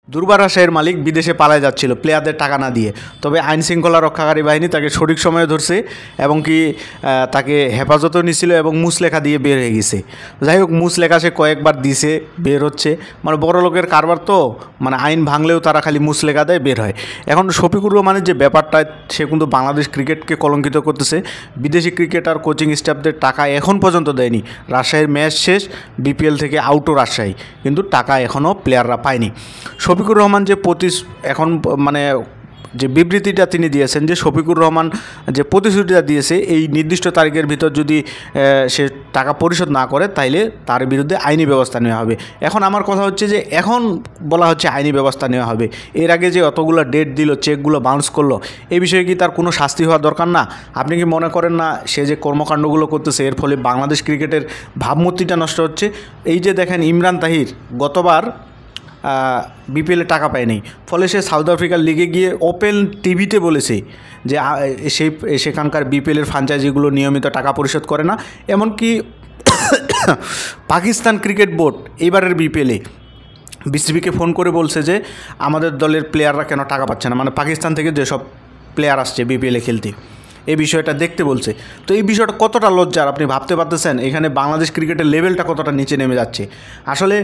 দুর্বার রাজশাহীর মালিক বিদেশে পালায় যাচ্ছিল প্লেয়ারদের টাকা না দিয়ে, তবে আইন শৃঙ্খলা রক্ষাকারী বাহিনী তাকে সঠিক সময়ে ধরছে এবং কি তাকে হেফাজতেও নিছিল এবং মুসলেখা দিয়ে বের হয়ে গেছে। যাই হোক, মুসলেখা সে কয়েকবার দিছে, বের হচ্ছে, মানে বড় লোকের কারবার তো, মানে আইন ভাঙলেও তারা খালি মুসলেখা দেয়, বের হয়। এখন শফিকুর রহমানের যে ব্যাপারটা, সে কিন্তু বাংলাদেশ ক্রিকেটকে কলঙ্কিত করতেছে। বিদেশি ক্রিকেটার কোচিং স্টাফদের টাকা এখন পর্যন্ত দেয়নি। রাজশাহীর ম্যাচ শেষ, বিপিএল থেকে আউটও রাজশাহী, কিন্তু টাকা এখনও প্লেয়াররা পায়নি। শফিকুর রহমান যে এখন মানে যে বিবৃতিটা তিনি দিয়েছেন, যে শফিকুর রহমান যে প্রতিশ্রুতিটা দিয়েছে এই নির্দিষ্ট তারিখের ভিতর যদি সে টাকা পরিশোধ না করে তাইলে তার বিরুদ্ধে আইনি ব্যবস্থা নেওয়া হবে। এখন আমার কথা হচ্ছে যে এখন বলা হচ্ছে আইনি ব্যবস্থা নেওয়া হবে, এর আগে যে অতগুলো ডেট দিল, চেকগুলো বাউন্স করলো, এই বিষয়ে কি তার কোনো শাস্তি হওয়া দরকার না? আপনি কি মনে করেন না সে যে কর্মকাণ্ডগুলো করতেছে এর ফলে বাংলাদেশ ক্রিকেটের ভাবমূর্তিটা নষ্ট হচ্ছে? এই যে দেখেন, ইমরান তাহির গতবার বিপিএলে টাকা পায়নি, ফলে সে সাউথ আফ্রিকার লিগে গিয়ে ওপেন টিভিতে বলেছে যে সেখানকার বিপিএলের ফ্র্যাঞ্চাইজিগুলো নিয়মিত টাকা পরিশোধ করে না। এমনকি পাকিস্তান ক্রিকেট বোর্ড এবারের বিপিএলে বিসিবিকে ফোন করে বলছে যে আমাদের দলের প্লেয়াররা কেন টাকা পাচ্ছে না, মানে পাকিস্তান থেকে যেসব প্লেয়ার আসছে বিপিএলে খেলতে, এই বিষয়টা দেখতে বলছে। তো এই বিষয়টা কতটা লজ্জার আপনি ভাবতে পারতেছেন? এখানে বাংলাদেশ ক্রিকেটের লেভেলটা কতটা নিচে নেমে যাচ্ছে। আসলে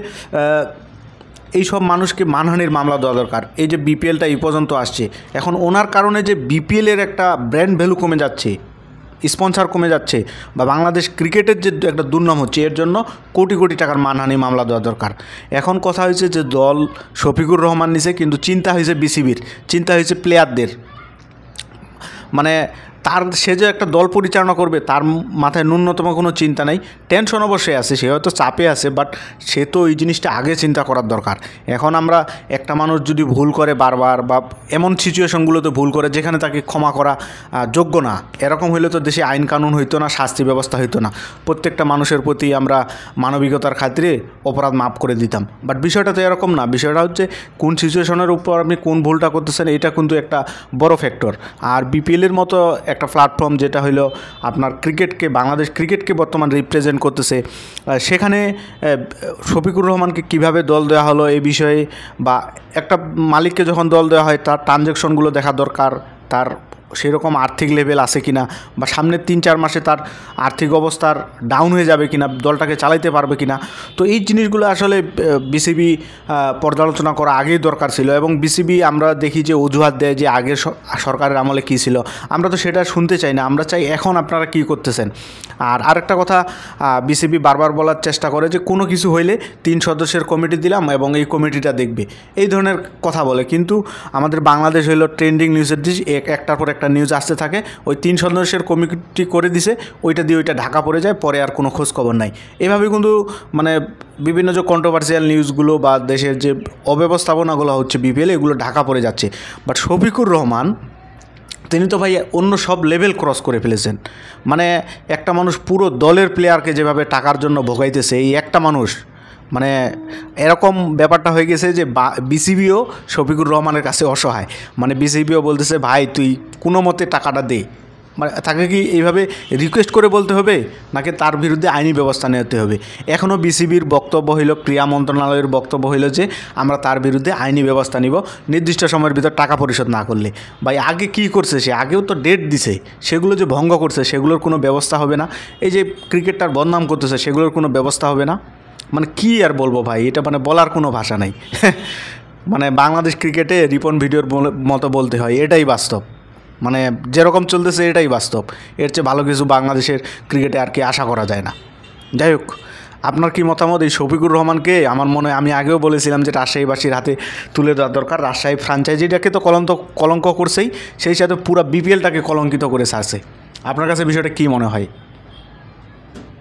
এই সব মানুষকে মানহানির মামলা দেওয়া দরকার। এই যে বিপিএলটা এই পর্যন্ত আসছে, এখন ওনার কারণে যে বিপিএলের একটা ব্র্যান্ড ভ্যালু কমে যাচ্ছে, স্পন্সর কমে যাচ্ছে, বা বাংলাদেশ ক্রিকেটের যে একটা দুর্নাম হচ্ছে, এর জন্য কোটি কোটি টাকার মানহানি মামলা দেওয়া দরকার। এখন কথা হয়েছে যে দল শফিকুর রহমান নিছে, কিন্তু চিন্তা হয়েছে বিসিবির, চিন্তা হয়েছে প্লেয়ারদের, মানে সে যে একটা দল পরিচালনা করবে তার মাথায় ন্যূনতম কোনো চিন্তা নেই। টেনশন অবশ্যই আছে, সে হয়তো চাপে আছে, বাট সে তো এই জিনিসটা আগে চিন্তা করার দরকার। এখন আমরা একটা মানুষ যদি ভুল করে বারবার, বা এমন সিচুয়েশনগুলোতে ভুল করে যেখানে তাকে ক্ষমা করা যোগ্য না, এরকম হইলে তো দেশে আইন কানুন হইতো না, শাস্তি ব্যবস্থা হইতো না। প্রত্যেকটা মানুষের প্রতি আমরা মানবিকতার খাতিরে অপরাধ মাফ করে দিতাম। বাট বিষয়টা তো এরকম না। বিষয়টা হচ্ছে কোন সিচুয়েশনের উপর আপনি কোন ভুলটা করতেছেন, এটা কিন্তু একটা বড় ফ্যাক্টর। আর বিপিএলের মতো একটা প্ল্যাটফর্ম, যেটা হলো আপনার ক্রিকেটকে, বাংলাদেশ ক্রিকেটকে বর্তমান রিপ্রেজেন্ট করতেছে, সেখানে শফিকুর রহমানকে কিভাবে দল দেওয়া হলো এই বিষয়ে, বা একটা মালিককে যখন দল দেওয়া হয় তার ট্রানজ্যাকশনগুলো দেখা দরকার, তার সেরকম আর্থিক লেভেল আছে কিনা, বা সামনের 3-4 মাসে তার আর্থিক অবস্থার ডাউন হয়ে যাবে কিনা, দলটাকে চালাইতে পারবে কিনা। তো এই জিনিসগুলো আসলে বিসিবি পর্যালোচনা করা আগেই দরকার ছিল। এবং বিসিবি আমরা দেখি যে অজুহাত দেয় যে আগের সরকারের আমলে কী ছিল, আমরা তো সেটা শুনতে চাই না, আমরা চাই এখন আপনারা কী করতেছেন। আর আরেকটা কথা, বিসিবি বারবার বলার চেষ্টা করে যে কোনো কিছু হইলে 3 সদস্যের কমিটি দিলাম এবং এই কমিটিটা দেখবে, এই ধরনের কথা বলে। কিন্তু আমাদের বাংলাদেশ হইল ট্রেন্ডিং নিউজের দেশ, একটার পর একটা নিউজ আসতে থাকে, ওই 3 সদস্যের কমিটি করে দিছে, ওইটা দিয়ে ওইটা ঢাকা পড়ে যায়, পরে আর কোনো খোঁজ খবর নাই। এভাবে কিন্তু মানে বিভিন্ন যে কন্ট্রোভার্সিয়াল নিউজগুলো বা দেশের যে অব্যবস্থাপনাগুলো হচ্ছে বিপিএল, এগুলো ঢাকা পড়ে যাচ্ছে। বাট শফিকুর রহমান তিনি তো ভাই অন্য সব লেভেল ক্রস করে ফেলেছেন। মানে একটা মানুষ পুরো দলের প্লেয়ারকে যেভাবে টাকার জন্য ভোগাইতেছে, এই একটা মানুষ, মানে এরকম ব্যাপারটা হয়ে গেছে যে বিসিবিও শফিকুর রহমানের কাছে অসহায়। মানে বিসিবিও বলতেছে ভাই তুই কোনো মতে টাকাটা দে। মানে তাকে কি এইভাবে রিকোয়েস্ট করে বলতে হবে, নাকি তার বিরুদ্ধে আইনি ব্যবস্থা নিতে হবে? এখনও বিসিবির বক্তব্য হইল, ক্রীড়া মন্ত্রণালয়ের বক্তব্য হইল যে আমরা তার বিরুদ্ধে আইনি ব্যবস্থা নিব নির্দিষ্ট সময়ের ভিতর টাকা পরিশোধ না করলে। ভাই আগে কি করছে সে? আগেও তো ডেট দিছে, সেগুলো যে ভঙ্গ করছে সেগুলোর কোনো ব্যবস্থা হবে না। এই যে ক্রিকেটটার বদনাম করতেছে সেগুলোর কোনো ব্যবস্থা হবে না। মানে কি আর বলবো ভাই, এটা মানে বলার কোনো ভাষা নাই। মানে বাংলাদেশ ক্রিকেটে রিপন ভিডিওর মতো বলতে হয়, এটাই বাস্তব। মানে যেরকম চলতেছে এটাই বাস্তব, এর চেয়ে ভালো কিছু বাংলাদেশের ক্রিকেটে আর কি আশা করা যায় না। যাই হোক, আপনার কি মতামত? এই শফিকুর রহমানকে আমার মনে হয়, আমি আগেও বলেছিলাম যে রাজশাহীবাসীর হাতে তুলে দেওয়া দরকার। রাজশাহী ফ্র্যাঞ্চাইজিটাকে তো কলঙ্ক করছেই, সেই সাথে পুরো বিপিএলটাকে কলঙ্কিত করে ছাড়ছে। আপনার কাছে বিষয়টা কী মনে হয়?